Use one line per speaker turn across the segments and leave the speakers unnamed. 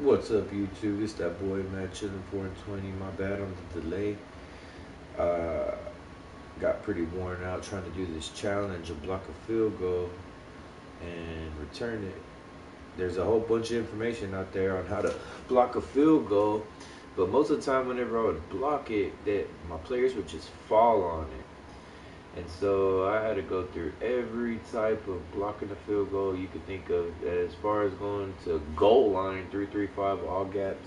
What's up, YouTube? It's that boy Matt chilling 420. My bad on the delay. Uh, got pretty worn out trying to do this challenge, a block a field goal and return it. There's a whole bunch of information out there on how to block a field goal, but most of the time, whenever I would block it, that my players would just fall on it. And so I had to go through every type of blocking the field goal you could think of, as far as going to goal line, 3-3-5, all gaps,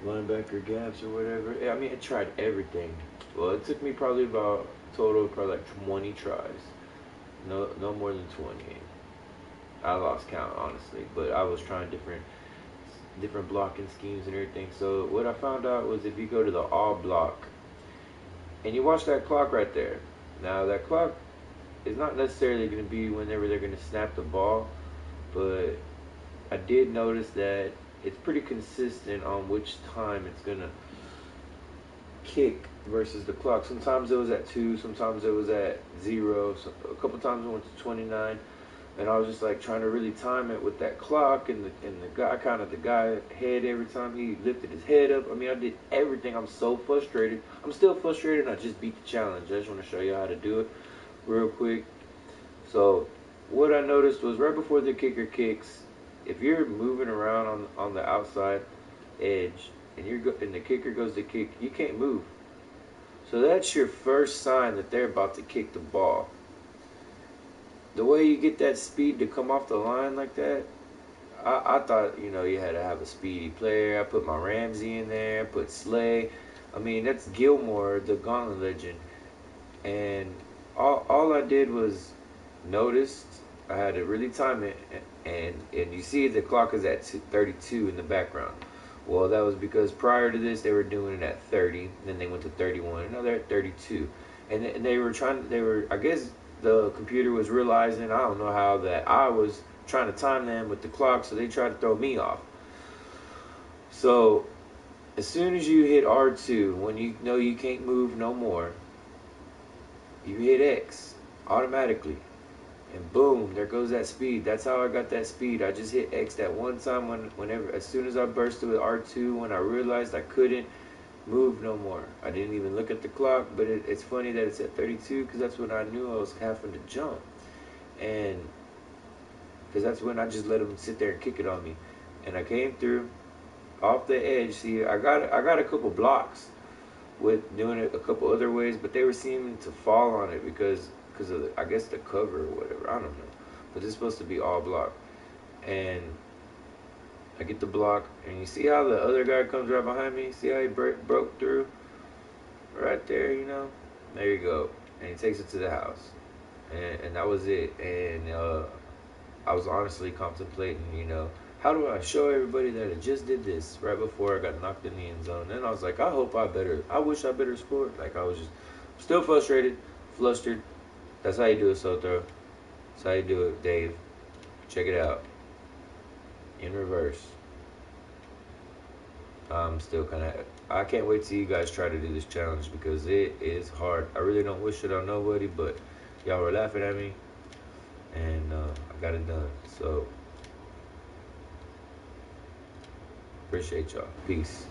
linebacker gaps or whatever. I mean, I tried everything. Well, it took me probably about total probably like 20 tries. No more than 20. I lost count honestly, but I was trying different blocking schemes and everything. So what I found out was if you go to the all block and you watch that clock right there. Now that clock is not necessarily going to be whenever they're going to snap the ball, but I did notice that it's pretty consistent on which time it's going to kick versus the clock. Sometimes it was at 2, sometimes it was at 0, so a couple times it went to 29, and I was just like trying to really time it with that clock, and the guy counted the guy head every time he lifted his head up. I mean, I did everything. I'm so frustrated. I'm still frustrated, and I just beat the challenge. I just want to show you how to do it real quick. So what I noticed was right before the kicker kicks, if you're moving around on the outside edge and the kicker goes to kick, you can't move. So that's your first sign that they're about to kick the ball. The way you get that speed to come off the line like that, I thought, you had to have a speedy player. I put my Ramsey in there, I put Slay. I mean, that's Gilmore, the Gauntlet legend. And all I did was notice. I had to really time it, and you see the clock is at 32 in the background. Well, that was because prior to this they were doing it at 30, then they went to 31, and now they're at 32. And I guess the computer was realizing, I don't know how, that I was trying to time them with the clock, so they tried to throw me off. So as soon as you hit R2, when you know you can't move no more, you hit X automatically. And boom, there goes that speed. That's how I got that speed. I just hit X that one time as soon as I bursted with R2, when I realized I couldn't move no more. I didn't even look at the clock, but it's funny that it's at 32 because that's when I knew I was having to jump. And because that's when I just let them sit there and kick it on me. And I came through off the edge. See, I got a couple blocks with doing it a couple other ways, but they were seeming to fall on it because of I guess the cover or whatever. I don't know, but it's supposed to be all block. And I get the block, and you see how the other guy comes right behind me. See how he broke through right there. There you go. And he takes it to the house, and that was it. And I was honestly contemplating, how do I show everybody that I just did this right before I got knocked in the end zone? And I was like, I wish I better scored. Like, I was just still frustrated, flustered. That's how you do it, Soto. That's how you do it, Dave. Check it out. In reverse. I'm still I can't wait till you guys try to do this challenge because it is hard. I really don't wish it on nobody, but y'all were laughing at me, and I got it done. So, appreciate y'all. Peace.